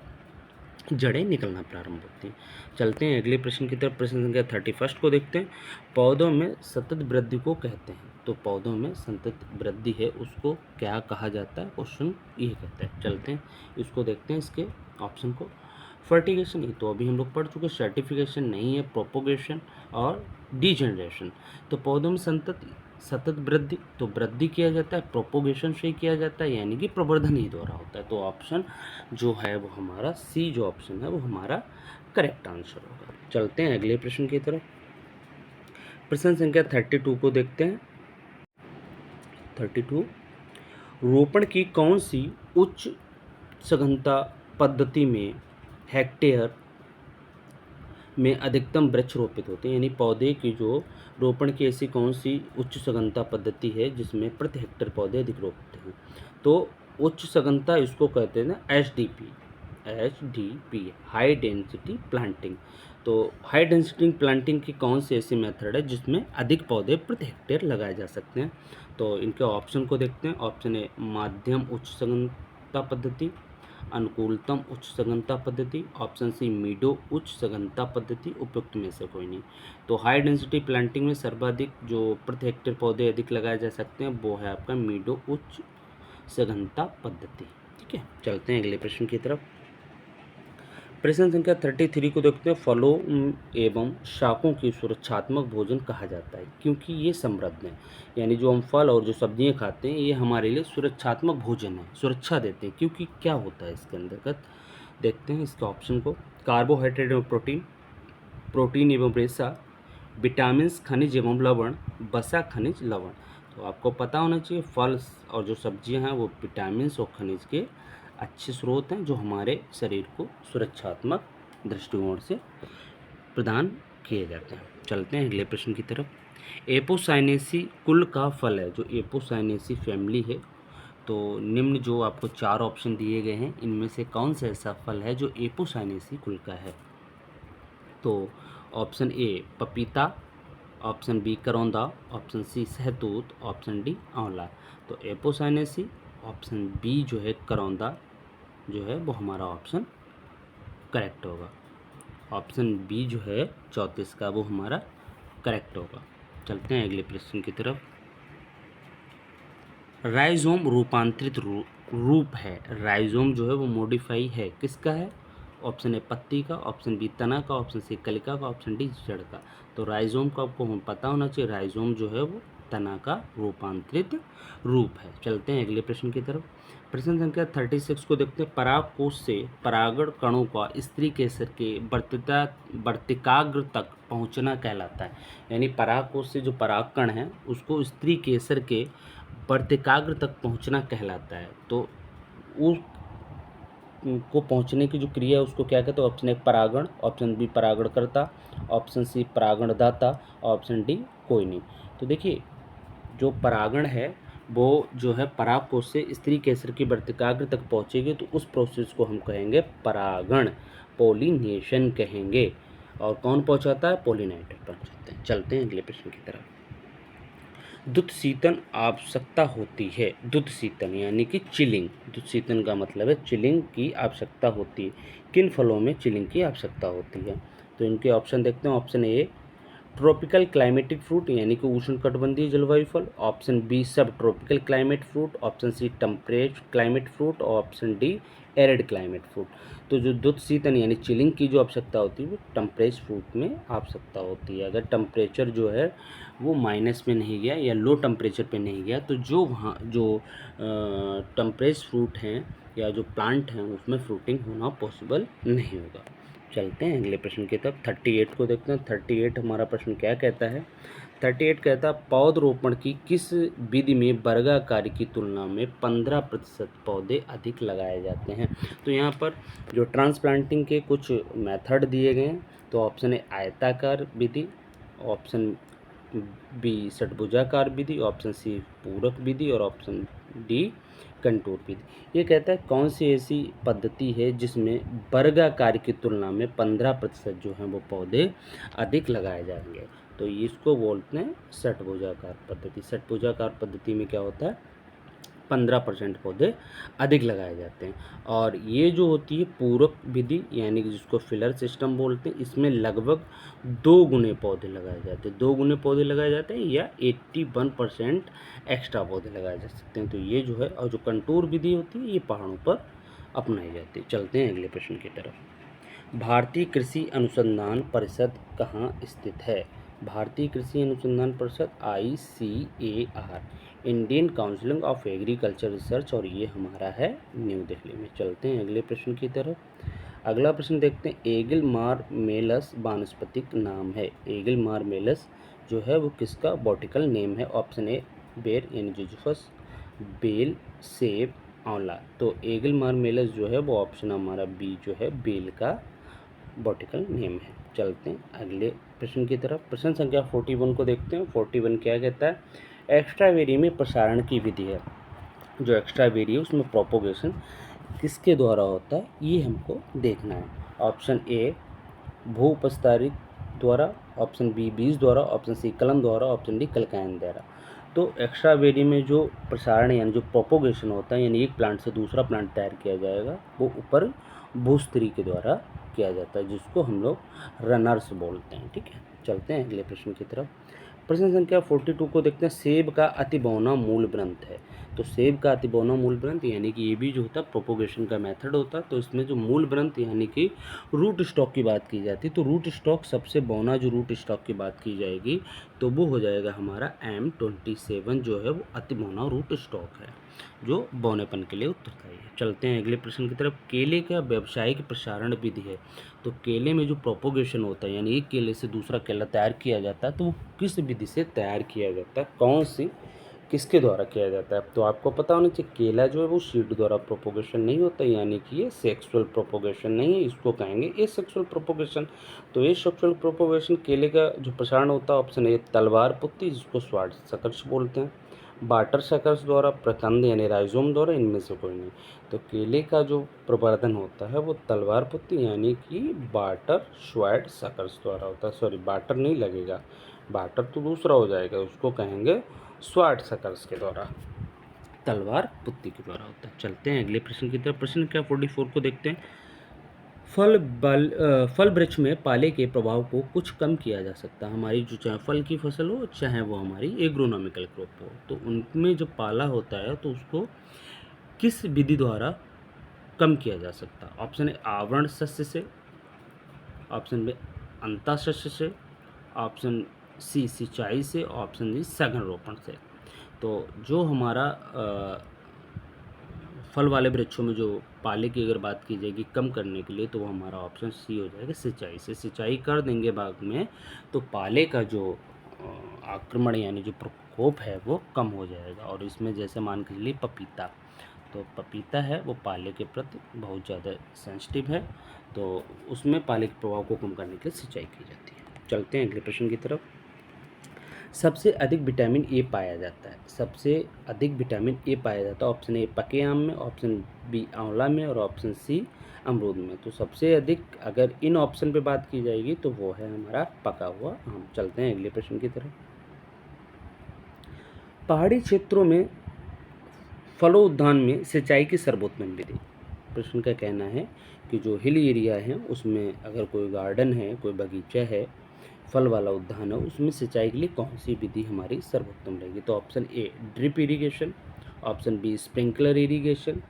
जड़ें निकलना प्रारंभ होती हैं। चलते हैं अगले प्रश्न की तरफ। प्रश्न संख्या 31 को देखते हैं। पौधों में सतत वृद्धि को कहते हैं, तो पौधों में सतत वृद्धि है उसको क्या कहा जाता है? क्वेश्चन ये कहता है। चलते हैं इसको देखते हैं, इसके ऑप्शन को। फर्टिगेशन ये तो अभी हम लोग पढ़ चुके, सर्टिफिकेशन नहीं है, प्रोपोगेशन और डीजेनरेशन। तो पौधों में सतत वृद्धि, तो वृद्धि किया जाता है प्रोपोगेशन से ही किया जाता है, यानी कि प्रवर्धन ही द्वारा होता है। तो ऑप्शन जो है वो हमारा सी जो ऑप्शन है वो हमारा करेक्ट आंसर होगा। चलते हैं अगले प्रश्न की तरफ। प्रश्न संख्या 32 को देखते हैं। 32 रोपण की कौन सी उच्च सघनता पद्धति में हेक्टेयर में अधिकतम वृक्ष रोपित होते हैं, यानी पौधे की जो रोपण की ऐसी कौन सी उच्च सघनता पद्धति है जिसमें प्रति हेक्टेयर पौधे अधिक रोपते हैं। तो उच्च सघनता इसको कहते हैं ना H D P, high density planting. तो हाई डेंसिटी प्लांटिंग की कौन सी ऐसी मेथड है जिसमें अधिक पौधे प्रति हेक्टेयर लगाए जा सकते हैं। तो इनके ऑप्शन को देखते हैं। ऑप्शन ए माध्यम उच्च सघनता पद्धति, अनुकूलतम उच्च सघनता पद्धति, ऑप्शन सी मीडो उच्च सघनता पद्धति, उपयुक्त में से कोई नहीं। तो हाई डेंसिटी प्लांटिंग में सर्वाधिक जो प्रति हेक्टेयर पौधे अधिक लगाए जा सकते हैं वो है आपका मीडो उच्च सघनता पद्धति। ठीक है, चलते हैं अगले प्रश्न की तरफ। प्रश्न संख्या 33 को देखते हैं। फलों एवं शाकों की सुरक्षात्मक भोजन कहा जाता है क्योंकि ये समृद्ध हैं, यानी जो हम फल और जो सब्जियां खाते हैं ये हमारे लिए सुरक्षात्मक भोजन है, सुरक्षा देते हैं। क्योंकि क्या होता है इसके अंतर्गत, देखते हैं इसके ऑप्शन को। कार्बोहाइड्रेट एवं प्रोटीन, प्रोटीन एवं रेशा, विटामिन खनिज एवं लवण, वसा खनिज लवण। तो आपको पता होना चाहिए फल और जो सब्जियां हैं वो विटामिन और खनिज के अच्छे स्रोत हैं जो हमारे शरीर को सुरक्षात्मक दृष्टिकोण से प्रदान किए जाते हैं। चलते हैं अगले प्रश्न की तरफ। एपोसाइनेसी कुल का फल है, जो एपोसाइनेसी फैमिली है। तो निम्न जो आपको 4 ऑप्शन दिए गए हैं इनमें से कौन सा ऐसा फल है जो एपोसाइनेसी कुल का है। तो ऑप्शन ए पपीता, ऑप्शन बी करौंदा, ऑप्शन सी सहतूत, ऑप्शन डी आंवला। तो एपोसाइनेसी, ऑप्शन बी जो है करौंदा जो है वो हमारा ऑप्शन करेक्ट होगा। ऑप्शन बी जो है 34 का वो हमारा करेक्ट होगा। चलते हैं अगले प्रश्न की तरफ। राइजोम रूपांतरित रूप है, राइजोम जो है वो मॉडिफाई है किसका है। ऑप्शन ए पत्ती का, ऑप्शन बी तना का, ऑप्शन सी कलिका का, ऑप्शन डी जड़ का। तो राइजोम का आपको पता होना चाहिए, राइजोम जो है वो तना का रूपांतरित रूप है। चलते हैं अगले प्रश्न की तरफ। प्रश्न संख्या 36 को देखते हैं। परागकोश से परागण कणों का स्त्री केसर के वर्तिकाग्र तक पहुंचना कहलाता है, यानी परागकोश से जो परागकण है उसको स्त्री केसर के वर्तिकाग्र तक पहुंचना कहलाता है। तो उस को पहुंचने की जो क्रिया है उसको क्या कहते हैं। ऑप्शन ए परागण, ऑप्शन बी परागणकर्ता, ऑप्शन सी परागणदाता, ऑप्शन डी कोई नहीं। तो देखिए जो परागण है वो जो है परागकोश से स्त्री केसर की वर्तिकाग्र तक पहुंचेगी तो उस प्रोसेस को हम कहेंगे परागण, पोलिनेशन कहेंगे। और कौन पहुंचाता है, पोलिनेटर पहुंचाते हैं। चलते हैं अगले प्रश्न की तरफ। दुध शीतन आवश्यकता होती है, दुध शीतन यानी कि चिलिंग, दुध शीतन का मतलब है चिलिंग की आवश्यकता होती है। किन फलों में चिलिंग की आवश्यकता होती है। तो इनके ऑप्शन देखते हैं। Option A tropical climatic fruit यानी कि उष्णकटिबंधीय जलवायु फल, option B sub tropical climate fruit, option C temperate climate fruit और option D arid climate fruit. तो जो दुध शीतन यानी चिलिंग की जो आवश्यकता होती है वो टेम्परेट फ्रूट में आवश्यकता होती है। अगर टेम्परेचर जो है वो माइनस में नहीं गया या लो टेम्परेचर पे नहीं गया तो जो वहाँ जो टेम्परेट फ्रूट हैं या जो प्लांट हैं उसमें फ्रूटिंग होना पॉसिबल नहीं होगा। चलते हैं अगले प्रश्न की तरफ। 38 को देखते हैं। 38 हमारा प्रश्न क्या कहता है। 38 कहता है पौधरोपण की किस विधि में वर्गाकार की तुलना में 15% पौधे अधिक लगाए जाते हैं। तो यहाँ पर जो ट्रांसप्लांटिंग के कुछ मेथड दिए गए हैं। तो ऑप्शन ए आयताकार विधि, ऑप्शन बी षटभुजाकार विधि, ऑप्शन सी पूरक विधि और ऑप्शन डी कंटूर विधि। ये कहता है कौन सी ऐसी पद्धति है जिसमें वर्गाकार की तुलना में 15% जो हैं वो पौधे अधिक लगाए जाएंगे। तो इसको बोलते हैं षटभुजाकार पद्धति। षटभुजाकार पद्धति में क्या होता है 15% पौधे अधिक लगाए जाते हैं। और ये जो होती है पूरक विधि यानी कि जिसको फिलर सिस्टम बोलते हैं, इसमें लगभग 2 गुने पौधे लगाए जाते हैं, 2 गुने पौधे लगाए जाते हैं या 81% एक्स्ट्रा पौधे लगाए जा सकते हैं। तो ये जो है और जो कंटूर विधि होती है ये पहाड़ों पर अपनाई जाती है। चलते हैं अगले प्रश्न की तरफ। भारतीय कृषि अनुसंधान परिषद कहाँ स्थित है। भारतीय कृषि अनुसंधान परिषद ICAR, Indian council of agriculture research, और ये हमारा है न्यू दिल्ली में। चलते हैं अगले प्रश्न की तरफ। अगला प्रश्न देखते हैं। एगिल मार्मेलस वानस्पतिक नाम है। एगिल मार्मेलस जो है वो किसका बॉटिकल नेम है। ऑप्शन ए बेर यानी जिजुफस, बेल, सेब, आंवला। तो एगिल मार्मेलस जो है वो ऑप्शन हमारा बी जो है बेल का बॉटिकल नेम है। चलते हैं अगले प्रश्न की तरफ। प्रश्न संख्या 41 को देखते हैं। 41 क्या कहता है? एक्स्ट्रा वेरी में प्रसारण की विधि है। जो एक्स्ट्रा वेरी है उसमें प्रोपोगेशन किसके द्वारा होता है, ये हमको देखना है। ऑप्शन ए भू उपस्तारित द्वारा, ऑप्शन बी बीज द्वारा, ऑप्शन सी कलम द्वारा, ऑप्शन डी कलकायन द्वारा। तो एक्स्ट्रा वेरी में जो प्रसारण यानी जो प्रोपोगेशन होता है, यानी एक प्लांट से दूसरा प्लांट तैयार किया जाएगा, वो ऊपर भूस्त्री के द्वारा किया जाता है, जिसको हम लोग रनर्स बोलते हैं। ठीक है, चलते हैं अगले प्रश्न की तरफ। प्रश्न संख्या 42 को देखते हैं। सेब का अतिबौना मूल ग्रंथ है। तो सेब का अतिबौना मूल ग्रंथ यानी कि ये भी जो होता है प्रोपोगेशन का मेथड होता है। तो इसमें जो मूल ग्रंथ यानी कि रूट स्टॉक की बात की जाती है, तो रूट स्टॉक सबसे बौना जो रूट स्टॉक की बात की जाएगी तो वो हो जाएगा हमारा M27, जो है वो अतिबौना रूट स्टॉक है, जो बौनेपन के लिए उत्तरदायी है। चलते हैं अगले प्रश्न की तरफ। केले का व्यावसायिक प्रसारण विधि है। तो केले में जो प्रोपोगेशन होता है यानी एक केले से दूसरा केला तैयार किया जाता है, तो वो किस विधि से तैयार किया जाता है, कौन सी किसके द्वारा किया जाता है? तो आपको पता होना चाहिए केला जो है वो सीड द्वारा प्रोपोगेशन नहीं होता, यानी कि ये सेक्सुअल प्रोपोगेशन नहीं है, इसको कहेंगे एसेक्सुअल प्रोपोगेशन। तो एसेक्सुअल प्रोपोगेशन केले का जो प्रसारण होता है, ऑप्शन ए तलवार पुत्ती, जिसको स्वार्ट सकर्स बोलते हैं, बाटर शकर्स द्वारा, प्रकंद यानी राइजोम द्वारा, इनमें से कोई नहीं। तो केले का जो प्रवर्धन होता है वो तलवार पुत्ती यानी कि बाटर श्वाइट शकर्स द्वारा होता है। सॉरी, बाटर नहीं लगेगा, बाटर तो दूसरा हो जाएगा, उसको कहेंगे स्वाट शकर्स के द्वारा, तलवार पुत्ती के द्वारा होता है। चलते हैं अगले प्रश्न की तरफ। प्रश्न क्या 44 को देखते हैं। फल वृक्ष में पाले के प्रभाव को कुछ कम किया जा सकता है। हमारी जो चाहे फल की फसल हो, चाहे वो हमारी एग्रोनॉमिकल क्रॉप हो, तो उनमें जो पाला होता है तो उसको किस विधि द्वारा कम किया जा सकता है? ऑप्शन ए आवरण शस्य से, ऑप्शन बी अंतःशस्य से, ऑप्शन सी सिंचाई से, ऑप्शन डी सघन रोपण से। तो जो हमारा फल वाले वृक्षों में जो पाले की अगर बात की जाएगी कम करने के लिए, तो वो हमारा ऑप्शन सी हो जाएगा, सिंचाई से। सिंचाई कर देंगे बाग में तो पाले का जो आक्रमण यानी जो प्रकोप है वो कम हो जाएगा। और इसमें जैसे मान के चलिए पपीता, तो पपीता है वो पाले के प्रति बहुत ज़्यादा सेंसिटिव है, तो उसमें पाले के प्रभाव को कम करने के लिए सिंचाई की जाती है। चलते हैं अगले प्रश्न की तरफ। सबसे अधिक विटामिन ए पाया जाता है। सबसे अधिक विटामिन ए पाया जाता है, ऑप्शन ए पके आम में, ऑप्शन बी आंवला में, और ऑप्शन सी अमरूद में। तो सबसे अधिक अगर इन ऑप्शन पे बात की जाएगी तो वो है हमारा पका हुआ आम। चलते हैं अगले प्रश्न की तरफ। पहाड़ी क्षेत्रों में फलोद्यान में सिंचाई की सर्वोत्तम विधि। प्रश्न का कहना है कि जो हिल एरिया है उसमें अगर कोई गार्डन है, कोई बगीचा है, फल वाला उद्यान है, उसमें सिंचाई के लिए कौन सी विधि हमारी सर्वोत्तम रहेगी? तो option A drip irrigation, option B sprinkler irrigation,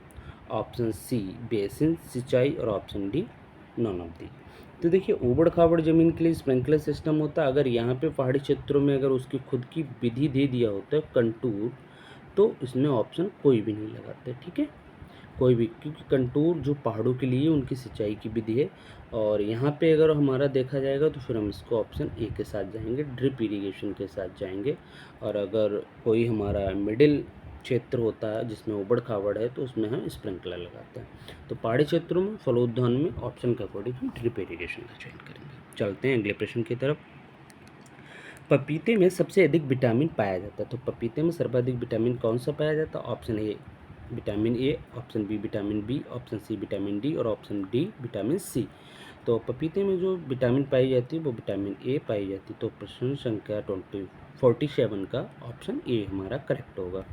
option C basin सिंचाई, और option D none of the. तो देखिए ऊबड़ खाबड़ ज़मीन के लिए स्प्रिंकलर सिस्टम होता है। अगर यहाँ पे पहाड़ी क्षेत्रों में अगर उसकी खुद की विधि दे दिया होता है कंटूर, तो इसमें ऑप्शन कोई भी नहीं लगाते। ठीक है, कोई भी, क्योंकि कंटूर जो पहाड़ों के लिए उनकी सिंचाई की विधि है। और यहाँ पे अगर हमारा देखा जाएगा तो फिर हम इसको ऑप्शन ए के साथ जाएंगे, ड्रिप इरिगेशन के साथ जाएंगे। और अगर कोई हमारा मिडिल क्षेत्र होता है जिसमें उबड़ खाबड़ है तो उसमें हम स्प्रिंकलर लगाते हैं। तो पहाड़ी क्षेत्रों में फलोद्यान में ऑप्शन के अकॉर्डिंग हम ड्रिप इरिगेशन का चयन करेंगे। चलते हैं अगले प्रश्न की तरफ। पपीते में सबसे अधिक विटामिन पाया जाता है। तो पपीते में सर्वाधिक विटामिन कौन सा पाया जाता है? Option A vitamin A, option B vitamin B, option C vitamin D, और ऑप्शन डी विटामिन सी। तो पपीते में जो विटामिन पाई जाती है वो विटामिन ए पाई जाती है। तो प्रश्न संख्या 47 का ऑप्शन ए हमारा करेक्ट होगा।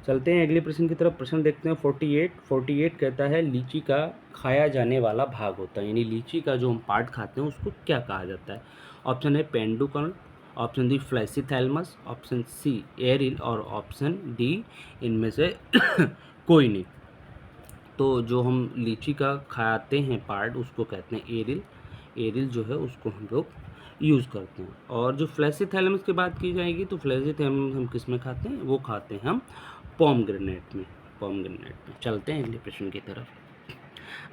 चलते हैं अगले प्रश्न की तरफ। प्रश्न देखते हैं 48 कहता है लीची का खाया जाने वाला भाग होता है, यानी लीची का जो हम पार्ट खाते हैं उसको क्या कहा जाता है? ऑप्शन है पेंडुकर्ण, option D fleshy thalamus, option C aril, और ऑप्शन डी इनमें से कोई नहीं। तो जो हम लीची का खाते हैं पार्ट उसको कहते हैं एरिल। एरिल जो है उसको हम लोग यूज़ करते हैं। और जो फ्लैसीथैलमस की बात की जाएगी तो फ्लैसीथैलमस हम किस में खाते हैं? वो खाते हैं हम पोमग्रेनेट में। पोमग्रेनेट में। चलते हैं अगले प्रश्न की तरफ।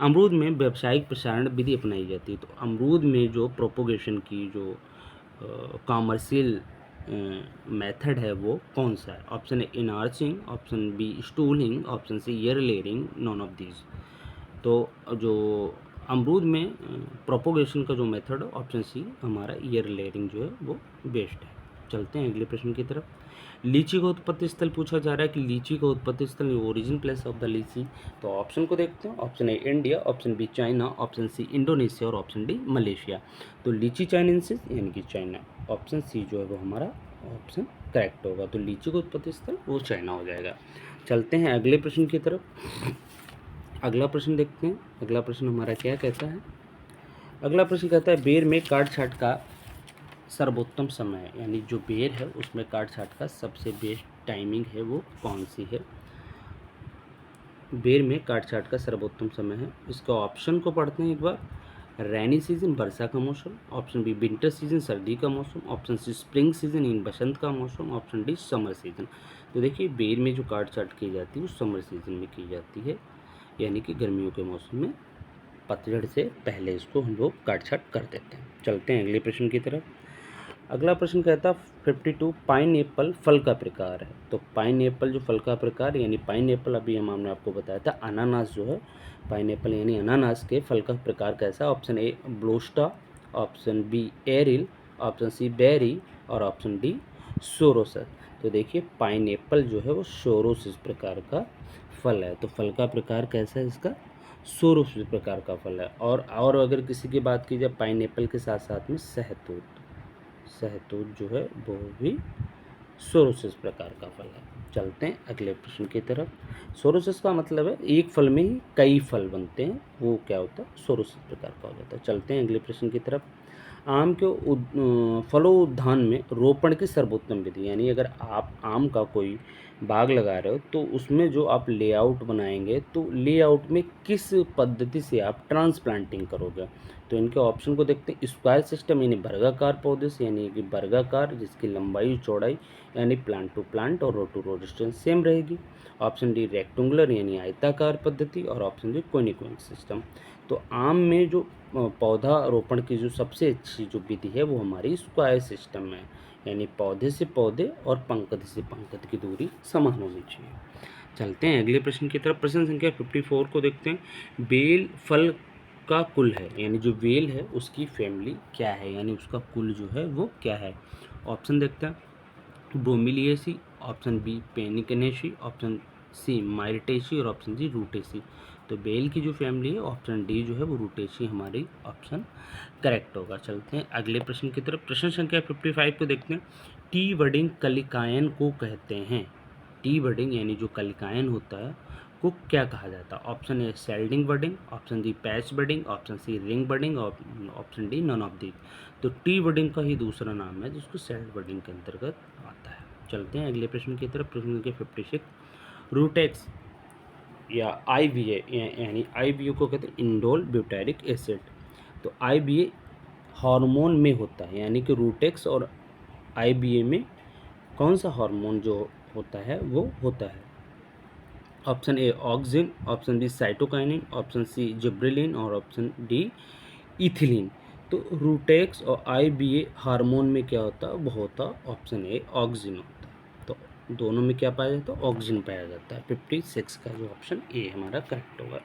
अमरूद में व्यावसायिक प्रसारण विधि अपनाई जाती है। तो अमरूद में जो प्रोपोगेशन की जो कॉमर्शियल मेथड है वो कौन सा है? Option A inarching, option B stooling, option C air layering, none of these. तो जो अमरूद में प्रोपोगेशन का जो मेथड है ऑप्शन सी हमारा ईयर लेयरिंग जो है वो बेस्ट है। चलते हैं अगले प्रश्न की तरफ। लीची का उत्पत्ति स्थल पूछा जा रहा है कि लीची का उत्पत्ति स्थल ओरिजिन प्लेस ऑफ द लीची। तो ऑप्शन को देखते हैं। Option A India, option B China, option C Indonesia और ऑप्शन डी मलेशिया। तो लीची चाइनेंसिस यानी कि चाइना, ऑप्शन सी जो है वो हमारा ऑप्शन करेक्ट होगा। तो लीची का उत्पत्ति स्थल वो चाइना हो जाएगा। चलते हैं अगले प्रश्न की तरफ। अगला प्रश्न देखते हैं। अगला प्रश्न हमारा क्या कहता है। अगला प्रश्न कहता है बेर में काट छाट का सर्वोत्तम समय, यानी जो बेर है उसमें काट छाट का सबसे बेस्ट टाइमिंग है वो कौन सी है। बेर में काट छाट का सर्वोत्तम समय है, इसका ऑप्शन को पढ़ते हैं एक बार। रैनी सीजन वर्षा का मौसम, ऑप्शन बी विंटर सीजन सर्दी का मौसम, ऑप्शन सी स्प्रिंग सीजन इन बसंत का मौसम, ऑप्शन डी समर सीजन। तो देखिए बेर में जो काट छाट की जाती है वो समर सीजन में की जाती है, यानी कि गर्मियों के मौसम में पतझड़ से पहले इसको हम लोग काट छाट कर देते हैं। चलते हैं अगले प्रश्न की तरफ। अगला प्रश्न कहता 52 पाइन एप्पल फल का प्रकार है। तो पाइन एप्पल जो फल का प्रकार यानी पाइन एप्पल अभी हमने आपको बताया था अनानास जो है, पाइन एप्पल यानी अनानास के फल का प्रकार कैसा। Option A balausta, option B aril, option C berry और ऑप्शन डी सोरोसस। तो देखिए पाइन एप्पल जो है वो सोरोसिस प्रकार का फल है। तो फल का प्रकार कैसा है इसका, सोरोसिस प्रकार का फल है। और अगर किसी की बात की जाए पाइन एप्पल के साथ साथ में सहतूत, सहतूत जो है वो भी सोरोसिस प्रकार का फल है। चलते हैं अगले प्रश्न की तरफ। सोरोसिस का मतलब है एक फल में ही कई फल बनते हैं, वो क्या होता है, सोरोसिस प्रकार का हो जाता है। चलते हैं अगले प्रश्न की तरफ। आम के फलोद्यान में रोपण की सर्वोत्तम विधि, यानी अगर आप आम का कोई बाग लगा रहे हो तो उसमें जो आप लेआउट बनाएंगे तो लेआउट में किस पद्धति से आप ट्रांसप्लांटिंग करोगे। तो इनके ऑप्शन को देखते हैं। स्क्वायर सिस्टम यानी वर्गाकार पौधे से, यानी कि वर्गाकार जिसकी लंबाई चौड़ाई यानी प्लांट टू प्लांट और रो टू रो डिस्टेंस सेम रहेगी। ऑप्शन डी रेक्टेंगुलर यानी आयताकार पद्धति और ऑप्शन डी कोनिक सिस्टम। तो आम में जो पौधा रोपण की जो सबसे अच्छी जो विधि है वो हमारी स्क्वायर सिस्टम है, यानी पौधे से पौधे और पंक्ति से पंक्ति की दूरी समान होनी चाहिए। चलते हैं अगले प्रश्न की तरफ। प्रश्न संख्या 54 को देखते हैं। बेल फल का कुल है, यानी जो बेल है उसकी फैमिली क्या है, यानी उसका कुल जो है वो क्या है। ऑप्शन देखते हैं। Bromeliaceae, option B punicaceae, option C myrtaceae और ऑप्शन डी रूटेसी। तो बेल की जो फैमिली है ऑप्शन डी जो है वो रूटेसी हमारी ऑप्शन करेक्ट होगा। चलते हैं अगले प्रश्न की तरफ। प्रश्न संख्या 55 को देखते हैं। टी बडिंग कलिकायन को कहते हैं। टी बडिंग यानी जो कलिकायन होता है को क्या कहा जाता है। Option A shield budding, option D patch budding, option C ring budding और option D none of the. तो टी बडिंग का ही दूसरा नाम है जिसको सेल्ड बडिंग के अंतर्गत आता है। चलते हैं अगले प्रश्न की तरफ। प्रश्न संख्या 56। रूटेक्स या IBA यानी IBA को कहते हैं इंडोल ब्यूटारिक एसिड। तो IBA हार्मोन में होता है, यानी कि रूटेक्स और IBA में कौन सा हार्मोन जो होता है वो होता है। Option A auxin, option B cytokinin, option C gibberellin और ऑप्शन डी इथिलीन। तो रूटेक्स और IBA हार्मोन में क्या होता है, वो होता है ऑप्शन ए ऑक्सिन होता है। तो दोनों में क्या पाया जाता है, ऑक्सिन पाया जाता है। 56 का जो ऑप्शन ए हमारा करेक्ट होगा।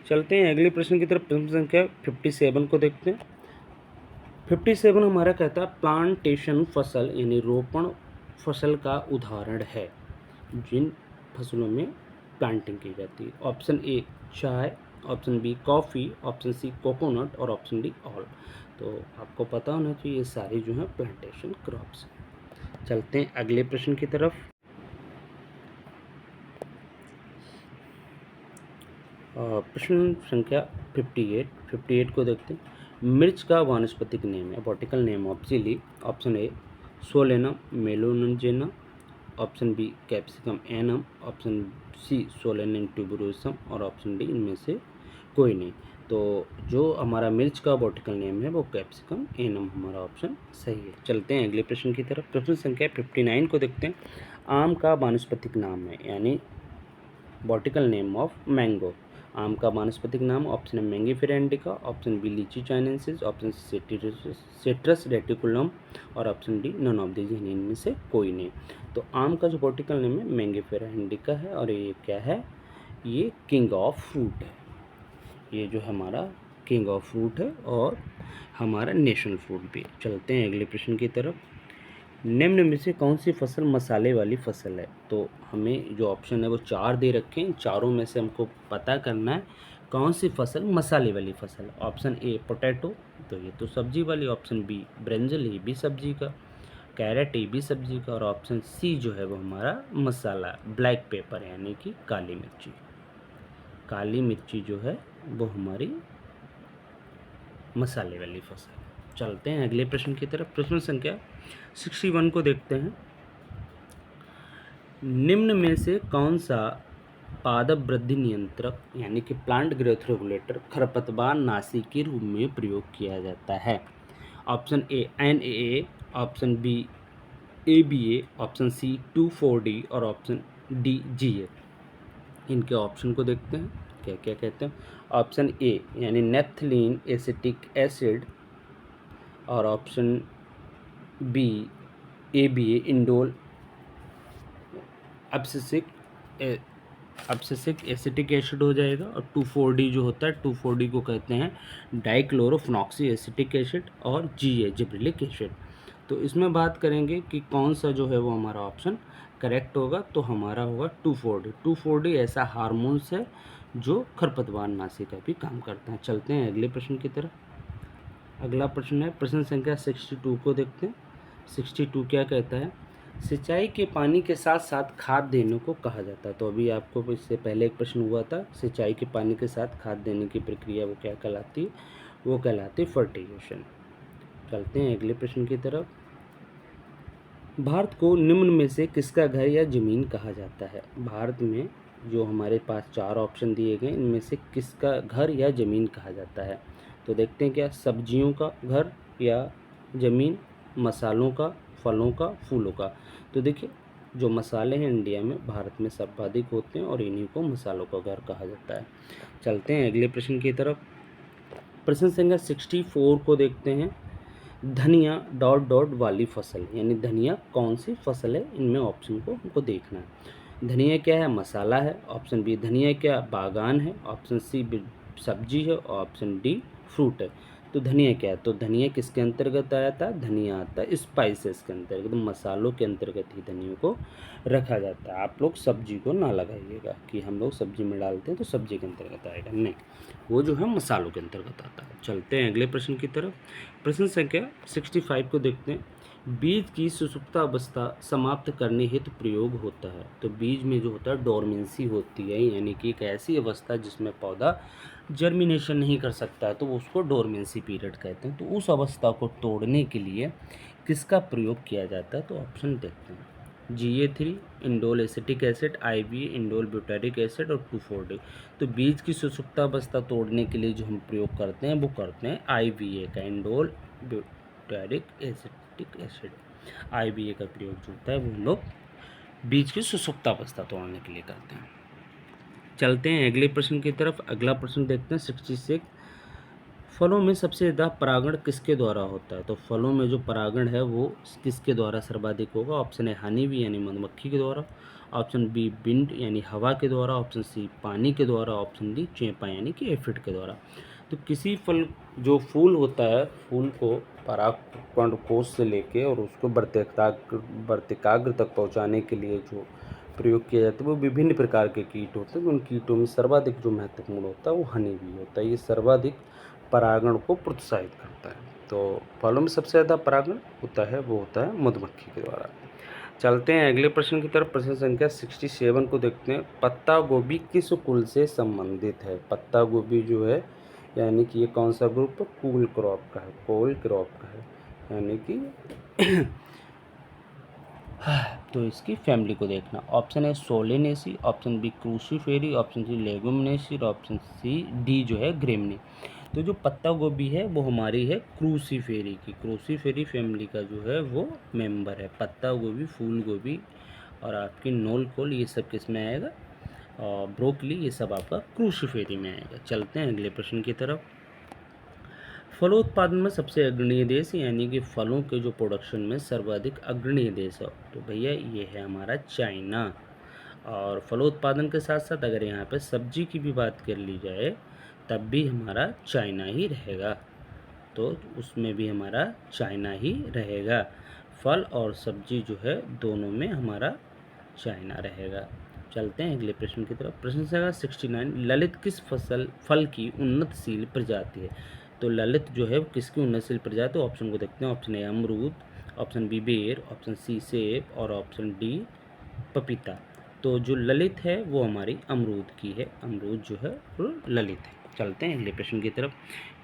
चलते हैं अगले प्रश्न की तरफ। प्रश्न संख्या 57 को देखते हैं। 57 हमारा कहता है प्लांटेशन फसल यानी रोपण फसल का उदाहरण है जिन फसलों में प्लांटिंग की जाती है। ऑप्शन ए चाय, option B coffee, option C coconut और ऑप्शन डी ऑल। तो आपको पता होना चाहिए ये सारी जो है प्लांटेशन क्रॉप्स हैं। चलते हैं अगले प्रश्न की तरफ। प्रश्न संख्या 58 को देखते हैं। मिर्च का वानस्पतिक नेम है, botanical name of chilli. Option A solanum melongena, option B capsicum annuum, option C solanum tuberosum और ऑप्शन डी इनमें से कोई नहीं। तो जो हमारा मिर्च का बॉटिकल नेम है वो कैप्सिकम एनम हमारा ऑप्शन सही है। चलते हैं अगले प्रश्न की तरफ। प्रश्न संख्या 59 को देखते हैं। आम का वानस्पतिक नाम है यानी बॉटिकल नेम ऑफ मैंगो। आम का वानस्पतिक नाम ऑप्शन है Mangifera indica, option B Litchi chinensis, option C Citrus reticulum और option D none of these, इनमें से कोई नहीं। तो आम का जो बॉटिकल नेम है मैंगीफेरा इंडिका है और ये क्या है, ये किंग ऑफ फ्रूट है। ये जो हमारा किंग ऑफ फ्रूट है और हमारा नेशनल फ्रूट भी है। चलते हैं अगले प्रश्न की तरफ। निम्न में से कौन सी फसल मसाले वाली फसल है? तो हमें जो ऑप्शन है वो 4 दे रखे हैं, चारों में से हमको पता करना है कौन सी फसल मसाले वाली फसल है। ऑप्शन ए पोटैटो, तो ये तो सब्जी वाली। ऑप्शन बी ब्रिंजल, ये भी सब्जी का। कैरेट, ये भी सब्जी का। और ऑप्शन सी जो है वो हमारा मसाला ब्लैक पेपर यानी कि काली मिर्ची। काली मिर्ची जो है वो हमारी मसाले वाली फसल। चलते हैं अगले प्रश्न की तरफ। प्रश्न संख्या 61 को देखते हैं। निम्न में से कौन सा पादप वृद्धि नियंत्रक यानी कि प्लांट ग्रोथ रेगुलेटर खरपतवार नाशी के रूप में प्रयोग किया जाता है? Option A NAA, option B ABA, option C 2,4-D और ऑप्शन डी GA। इनके ऑप्शन को देखते हैं क्या क्या कहते हैं। ऑप्शन ए यानी नेफ्थलीन एसिटिक एसिड और option B ABA indole abscisic acetic acid हो जाएगा। और 2,4-D जो होता है, 2,4-D को कहते हैं डाइक्लोरोफिनॉक्सी एसिटिक एसिड और GA जिब्रेलिक एसिड। तो इसमें बात करेंगे कि कौन सा जो है वो हमारा ऑप्शन करेक्ट होगा, तो हमारा होगा 2,4-D। 2,4-D ऐसा हार्मोन्स है जो खरपतवार नाशी का भी काम करता है। चलते हैं अगले प्रश्न की तरफ। अगला प्रश्न है प्रश्न संख्या 62 को देखते हैं। 62 क्या कहता है? सिंचाई के पानी के साथ साथ खाद देने को कहा जाता है। तो अभी आपको इससे पहले एक प्रश्न हुआ था, सिंचाई के पानी के साथ खाद देने की प्रक्रिया वो क्या कहलाती है? वो कहलाती है फर्टिगेशन। चलते हैं अगले प्रश्न की तरफ। भारत को निम्न में से किसका घर या ज़मीन कहा जाता है? भारत में जो हमारे पास 4 ऑप्शन दिए गए, इनमें से किसका घर या ज़मीन कहा जाता है? तो देखते हैं क्या, सब्जियों का घर या ज़मीन, मसालों का, फलों का, फूलों का। तो देखिए जो मसाले हैं इंडिया में, भारत में सर्वाधिक होते हैं और इन्हीं को मसालों का घर कहा जाता है। चलते हैं अगले प्रश्न की तरफ। प्रश्न संख्या 64 को देखते हैं। धनिया डॉट डॉट वाली फसल यानी धनिया कौन सी फसल है? इनमें ऑप्शन को हमको देखना है। धनिया क्या है? मसाला है। ऑप्शन बी धनिया क्या? बागान है। ऑप्शन सी सब्जी है। ऑप्शन डी फ्रूट है। तो धनिया क्या है? तो धनिया किसके अंतर्गत आया था? धनिया आता है स्पाइसेस के अंतर्गत, मसालों के अंतर्गत ही धनिया को रखा जाता है। आप लोग सब्जी को ना लगाइएगा कि हम लोग सब्जी में डालते हैं तो सब्जी के अंतर्गत आएगा, नहीं, वो जो है मसालों के अंतर्गत आता है। चलते हैं अगले प्रश्न की तरफ। प्रश्न संख्या 65 को देखते हैं। बीज की सुसुप्ता अवस्था समाप्त करने हेतु प्रयोग होता है। तो बीज में जो होता है डोरमेंसी होती है, यानी कि एक ऐसी अवस्था जिसमें पौधा जर्मिनेशन नहीं कर सकता है, तो उसको डोरमेंसी पीरियड कहते हैं। तो उस अवस्था को तोड़ने के लिए किसका प्रयोग किया जाता है? तो ऑप्शन देखते हैं। GA3 indole acetic acid, IBA indole butyric acid और 2,4-D। तो बीज की सुसुप्ता अवस्था तोड़ने के लिए जो हम प्रयोग करते हैं वो करते हैं IBA का, indole butyric acetic acid. IBA का प्रयोग जो होता है वो हम लोग बीज की सुसुप्ता अवस्था तोड़ने के लिए करते हैं। चलते हैं अगले प्रश्न की तरफ। अगला प्रश्न देखते हैं 66। फलों में सबसे ज़्यादा परागण किसके द्वारा होता है? तो फलों में जो परागण है वो किसके द्वारा सर्वाधिक होगा? ऑप्शन ए हनी बी यानी मधुमक्खी के द्वारा। ऑप्शन बी विंड यानी हवा के द्वारा। ऑप्शन सी पानी के द्वारा। ऑप्शन डी चेपा यानी कि एफिड के द्वारा। तो किसी फल जो फूल होता है, फूल को परागकण कोश से लेके और उसको वर्तिकाग्र तक पहुंचाने के लिए जो प्रयोग किया जाता है वो विभिन्न प्रकार के कीट होते हैं। उन कीटों में सर्वाधिक जो महत्वपूर्ण होता है वो हनी बी होता है। ये सर्वाधिक परागण को प्रोत्साहित करता है। तो फलों में सबसे ज़्यादा परागण होता है वो होता है मधुमक्खी के द्वारा। चलते हैं अगले प्रश्न की तरफ। प्रश्न संख्या 67 को देखते हैं। पत्ता गोभी किस कुल से संबंधित है? पत्ता गोभी जो है यानी कि ये कौन सा ग्रुप? कोल क्रॉप का है, कोल क्रॉप का है, यानी कि तो इसकी फैमिली को देखना। ऑप्शन है सोलेनेसी, ऑप्शन बी क्रूसीफेरी, ऑप्शन सी लेगुमिनेसी और ऑप्शन सी डी जो है ग्रेमनी। तो जो पत्ता गोभी है वो हमारी है क्रूसीफेरी की, क्रूसीफेरी फैमिली का जो है वो मेंबर है। पत्ता गोभी, फूल गोभी और आपकी नोल कोल ये सब किस में आएगा? और ब्रोकली ये सब आपका क्रूसीफेरी में आएगा। चलते हैं अगले प्रश्न की तरफ। फलोत्पादन में सबसे अग्रणीय देश यानी कि फलों के जो प्रोडक्शन में सर्वाधिक अग्रणीय देश है तो भैया ये है हमारा चाइना। और फलोत्पादन के साथ साथ अगर यहाँ पे सब्जी की भी बात कर ली जाए तब भी हमारा चाइना ही रहेगा, तो उसमें भी हमारा चाइना ही रहेगा। फल और सब्जी जो है दोनों में हमारा चाइना रहेगा। चलते हैं अगले प्रश्न की तरफ। प्रश्न संख्या 69, ललित किस फल की उन्नतशील प्रजाति है? तो ललित जो है वो किसकी उन्नतशील प्रजाति? ऑप्शन को देखते हैं। ऑप्शन ए अमरूद, ऑप्शन बी बेर, ऑप्शन सी सेब और ऑप्शन डी पपीता। तो जो ललित है वो हमारी अमरूद की है, अमरूद जो है वो ललित है। चलते हैं अगले प्रश्न की तरफ।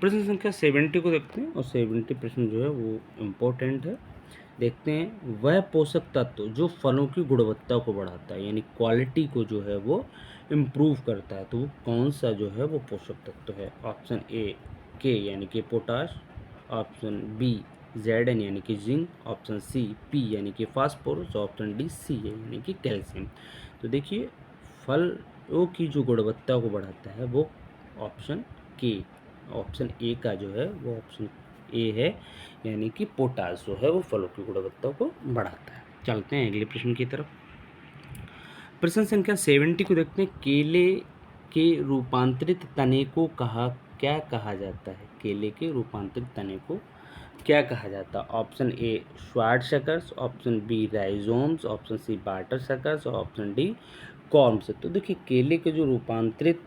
प्रश्न संख्या 70 को देखते हैं और 70 प्रश्न जो है वो इम्पोर्टेंट है। देखते हैं, वह पोषक तत्व जो फलों की गुणवत्ता को बढ़ाता है यानी क्वालिटी को जो है वो इम्प्रूव करता है, तो वो कौन सा जो है वो पोषक तत्व है? ऑप्शन ए के यानी कि पोटाश, ऑप्शन बी जेड यानी कि जिंक, ऑप्शन सी पी यानी कि फास्फोरस, ऑप्शन डी सी यानी कि कैल्शियम। तो देखिए, फलों की जो गुणवत्ता को बढ़ाता है वो ऑप्शन के, ऑप्शन ए का जो है वो ऑप्शन ए है, यानी कि पोटाश जो है वो फलों की गुणवत्ता को बढ़ाता है। चलते हैं अगले प्रश्न की तरफ। प्रश्न संख्या 70 को देखते हैं। केले के रूपांतरित तने को क्या कहा जाता है? केले के रूपांतरित तने को क्या कहा जाता है? Option A sword suckers, option B rhizomes, option C water suckers और ऑप्शन डी कॉर्म्स। तो देखिए, केले के जो रूपांतरित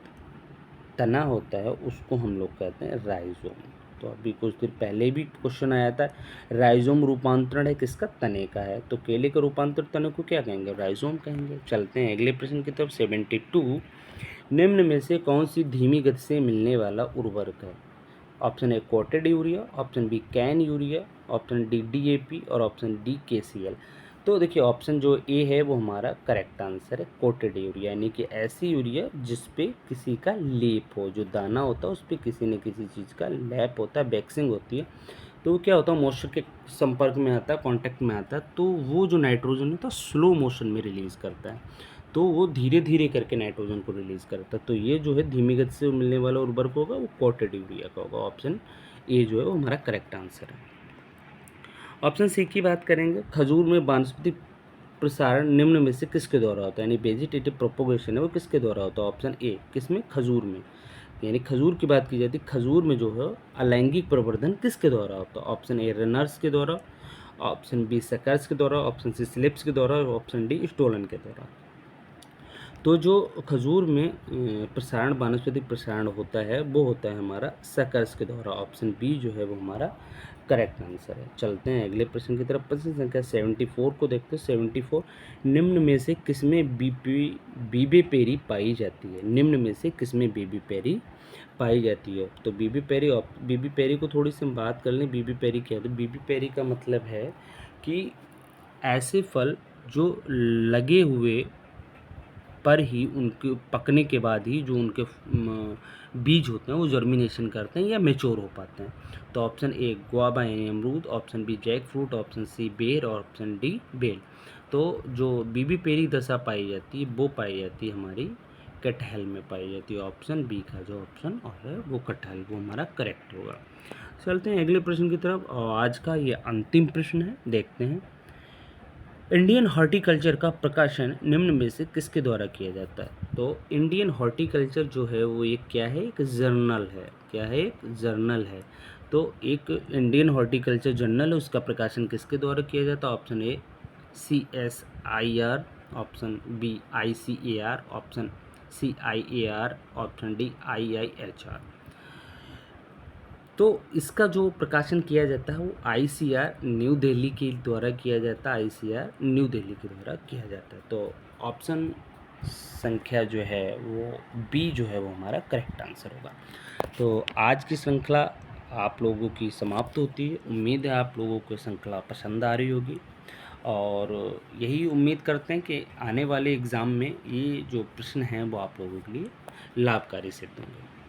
तना होता है उसको हम लोग कहते हैं राइजोम। तो अभी कुछ देर पहले भी क्वेश्चन आया था, राइजोम रूपांतरण है किसका? तने का है। तो केले के रूपांतरित तने को क्या कहेंगे? राइजोम कहेंगे। चलते हैं अगले प्रश्न की तरफ। 72, निम्न में से कौन सी धीमी गति से मिलने वाला उर्वरक है? Option A coated urea, option B CAN urea, option D DAP और ऑप्शन डी केसीएल। तो देखिए, ऑप्शन जो ए है वो हमारा करेक्ट आंसर है, कोटेड यूरिया, यानी कि ऐसी यूरिया जिस पे किसी का लेप हो, जो दाना होता है उस पर किसी न किसी चीज़ का लेप होता है, वैक्सिंग होती है, तो वो क्या होता है, मॉइस्चर के संपर्क में आता है, कांटेक्ट में आता है, तो वो जो नाइट्रोजन होता है स्लो मोशन में रिलीज़ करता है, तो वो धीरे धीरे करके नाइट्रोजन को रिलीज़ करता है। तो ये जो है धीमी गति से मिलने वाला उर्वरक होगा वो कोटेड यूरिया का होगा। ऑप्शन ए जो है वो हमारा करेक्ट आंसर है। ऑप्शन सी की बात करेंगे, खजूर में वानस्पतिक प्रसारण निम्न में से किसके द्वारा होता है, यानी वेजिटेटिव प्रोपोगेशन है वो किसके द्वारा होता है? ऑप्शन ए किसमें? खजूर में। यानी खजूर की बात की जाती है, खजूर में जो है अलैंगिक प्रवर्धन किसके द्वारा होता है? ऑप्शन ए रनर्स के द्वारा, ऑप्शन बी सकर्स के द्वारा, ऑप्शन सी स्लिप्स के द्वारा और ऑप्शन डी स्टोलन के द्वारा। तो जो खजूर में प्रसारण, वानस्पतिक प्रसारण होता है वो होता है हमारा सकर्स के द्वारा। ऑप्शन बी जो है वो हमारा करेक्ट आंसर है। चलते हैं अगले प्रश्न की तरफ। प्रश्न संख्या 74 को देखते हैं। 74, निम्न में से किसमें बीबीपेरी पाई जाती है? निम्न में से किसमें बीबीपेरी पाई जाती है? तो बीबीपेरी को थोड़ी सी हम बात कर लें। बीबीपेरी क्या है? तो बीबीपेरी का मतलब है कि ऐसे फल जो लगे हुए पर ही उनके पकने के बाद ही जो उनके बीज होते हैं वो जर्मिनेशन करते हैं या मेच्योर हो पाते हैं। तो ऑप्शन ए गुआवा यानी अमरूद, option B jackfruit, option C बेर और ऑप्शन डी बेल। तो जो बीबी पेरी दशा पाई जाती है वो पाई जाती है हमारी कटहल में पाई जाती है। ऑप्शन बी का जो ऑप्शन है वो कटहल, वो हमारा करेक्ट होगा। चलते हैं अगले प्रश्न की तरफ और आज का ये अंतिम प्रश्न है, देखते हैं। इंडियन हॉर्टिकल्चर का प्रकाशन निम्न में से किसके द्वारा किया जाता है? तो इंडियन हॉर्टिकल्चर जो है वो एक क्या है? एक जर्नल है। क्या है? एक जर्नल है। तो एक इंडियन हॉर्टिकल्चर जर्नल है, उसका प्रकाशन किसके द्वारा किया जाता है? Option A CSIR, option B ICAR, option C IAR, option D IIHR। तो इसका जो प्रकाशन किया जाता है वो ICR न्यू दिल्ली के द्वारा किया जाता है, ICR न्यू दिल्ली के द्वारा किया जाता है। तो ऑप्शन संख्या जो है वो बी जो है वो हमारा करेक्ट आंसर होगा। तो आज की श्रृंखला आप लोगों की समाप्त होती है। उम्मीद है आप लोगों को श्रृंखला पसंद आ रही होगी और यही उम्मीद करते हैं कि आने वाले एग्ज़ाम में ये जो प्रश्न हैं वो आप लोगों के लिए लाभकारी सिद्ध होंगे।